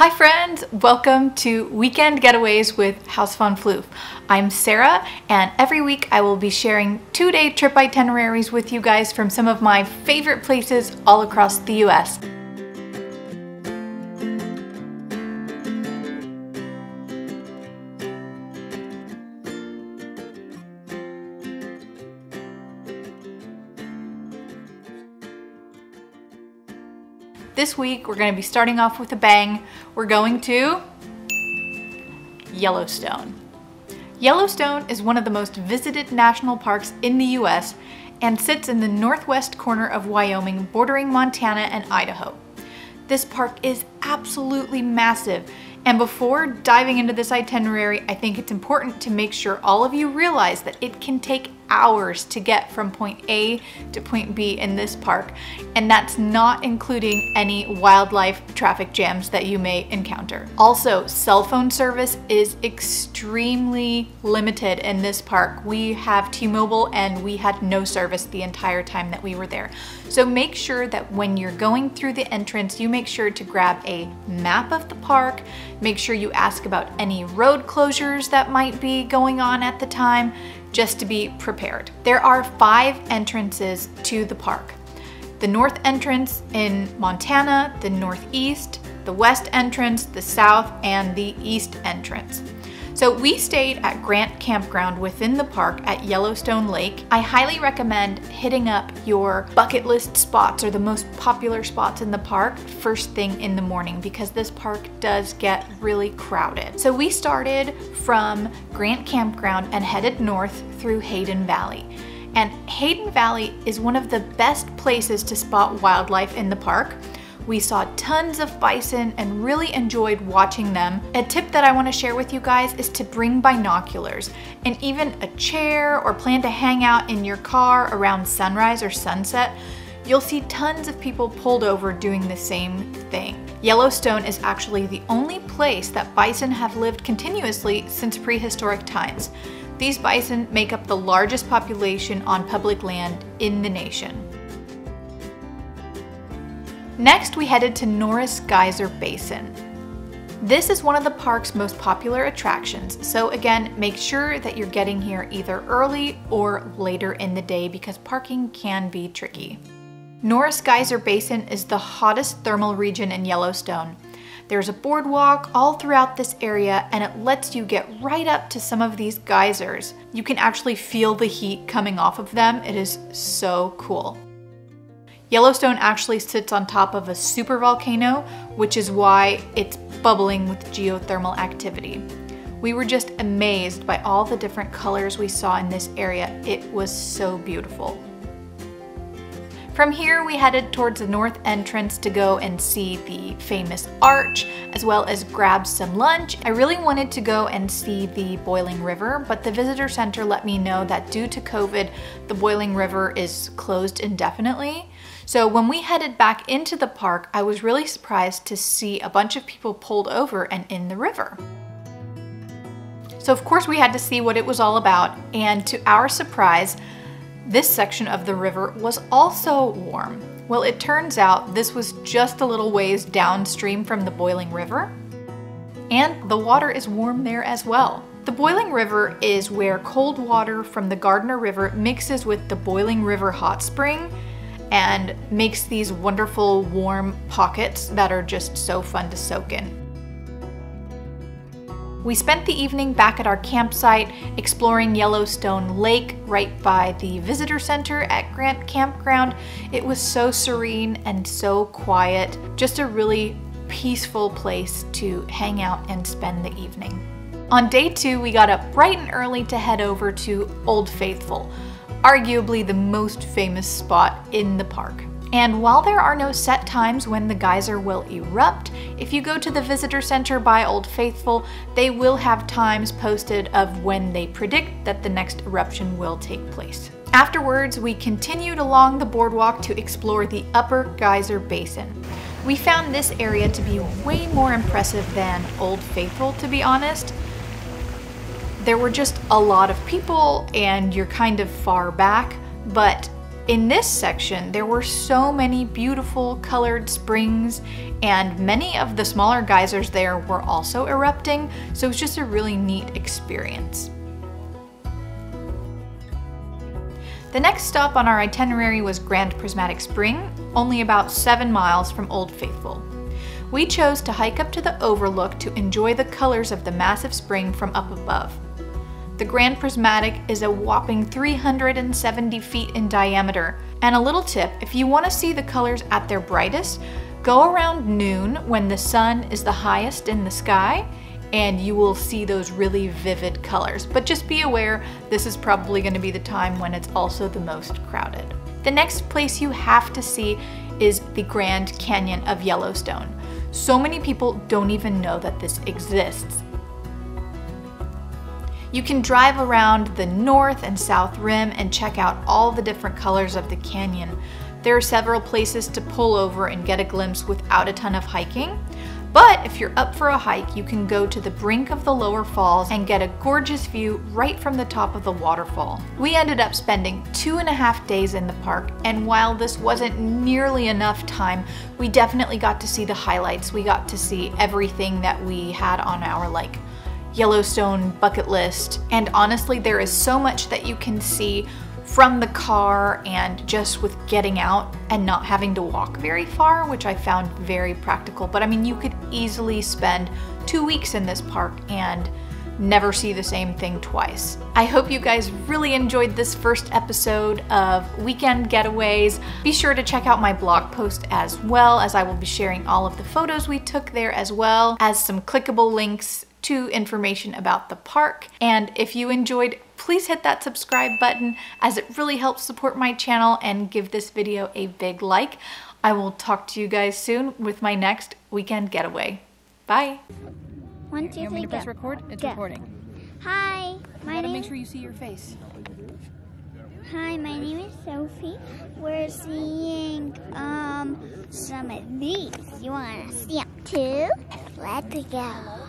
Hi friends, welcome to Weekend Getaways with Haus von Floof. I'm Sarah, and every week I will be sharing 2-day trip itineraries with you guys from some of my favorite places all across the US. This week we're going to be starting off with a bang. We're going to Yellowstone. Yellowstone is one of the most visited national parks in the US and sits in the northwest corner of Wyoming, bordering Montana and Idaho. This park is absolutely massive, and before diving into this itinerary, I think it's important to make sure all of you realize that it can take hours to get from point A to point B in this park, and that's not including any wildlife traffic jams that you may encounter. Also, cell phone service is extremely limited in this park. We have T-Mobile and we had no service the entire time that we were there. So make sure that when you're going through the entrance, you make sure to grab a map of the park, make sure you ask about any road closures that might be going on at the time, just to be prepared. There are 5 entrances to the park. The north entrance in Montana, the northeast, the west entrance, the south, and the east entrance. So we stayed at Grant Campground within the park at Yellowstone Lake. I highly recommend hitting up your bucket list spots or the most popular spots in the park first thing in the morning, because this park does get really crowded. So we started from Grant Campground and headed north through Hayden Valley. And Hayden Valley is one of the best places to spot wildlife in the park. We saw tons of bison and really enjoyed watching them. A tip that I want to share with you guys is to bring binoculars and even a chair, or plan to hang out in your car around sunrise or sunset. You'll see tons of people pulled over doing the same thing. Yellowstone is actually the only place that bison have lived continuously since prehistoric times. These bison make up the largest population on public land in the nation. Next, we headed to Norris Geyser Basin. This is one of the park's most popular attractions, so again, make sure that you're getting here either early or later in the day because parking can be tricky. Norris Geyser Basin is the hottest thermal region in Yellowstone. There's a boardwalk all throughout this area, and it lets you get right up to some of these geysers. You can actually feel the heat coming off of them. It is so cool. Yellowstone actually sits on top of a supervolcano, which is why it's bubbling with geothermal activity. We were just amazed by all the different colors we saw in this area. It was so beautiful. From here, we headed towards the north entrance to go and see the famous arch, as well as grab some lunch. I really wanted to go and see the Boiling River, but the visitor center let me know that due to COVID, the Boiling River is closed indefinitely. So when we headed back into the park, I was really surprised to see a bunch of people pulled over and in the river. So of course we had to see what it was all about, and to our surprise, this section of the river was also warm. Well, it turns out this was just a little ways downstream from the Boiling River, and the water is warm there as well. The Boiling River is where cold water from the Gardner River mixes with the Boiling River hot spring and makes these wonderful warm pockets that are just so fun to soak in. We spent the evening back at our campsite exploring Yellowstone Lake right by the visitor center at Grant Campground. It was so serene and so quiet, just a really peaceful place to hang out and spend the evening. On day 2, we got up bright and early to head over to Old Faithful, arguably the most famous spot in the park. And while there are no set times when the geyser will erupt, if you go to the visitor center by Old Faithful, they will have times posted of when they predict that the next eruption will take place. Afterwards, we continued along the boardwalk to explore the Upper Geyser Basin. We found this area to be way more impressive than Old Faithful, to be honest. There were just a lot of people and you're kind of far back, but In this section, there were so many beautiful colored springs, and many of the smaller geysers there were also erupting, so it was just a really neat experience. The next stop on our itinerary was Grand Prismatic Spring, only about 7 miles from Old Faithful. We chose to hike up to the overlook to enjoy the colors of the massive spring from up above. The Grand Prismatic is a whopping 370 feet in diameter. And a little tip, if you want to see the colors at their brightest, go around noon when the sun is the highest in the sky, and you will see those really vivid colors. But just be aware, this is probably going to be the time when it's also the most crowded. The next place you have to see is the Grand Canyon of Yellowstone. So many people don't even know that this exists. You can drive around the north and south rim and check out all the different colors of the canyon. There are several places to pull over and get a glimpse without a ton of hiking. But if you're up for a hike, you can go to the brink of the lower falls and get a gorgeous view right from the top of the waterfall. We ended up spending 2.5 days in the park, and while this wasn't nearly enough time, we definitely got to see the highlights. We got to see everything that we had on our Yellowstone bucket list. And honestly, there is so much that you can see from the car and just with getting out and not having to walk very far, which I found very practical. But I mean, you could easily spend 2 weeks in this park and never see the same thing twice. I hope you guys really enjoyed this first episode of Weekend Getaways. Be sure to check out my blog post as well, as I will be sharing all of the photos we took there, as well as some clickable links to information about the park. And if you enjoyed, please hit that subscribe button, as it really helps support my channel, and give this video a big like. I will talk to you guys soon with my next weekend getaway. Bye. 1, 2, 3, Press record? It's go. recording. Hi, my name. Make sure you see your face. Hi, my name is Sophie. We're seeing some of these. You wanna see them too? Let's go.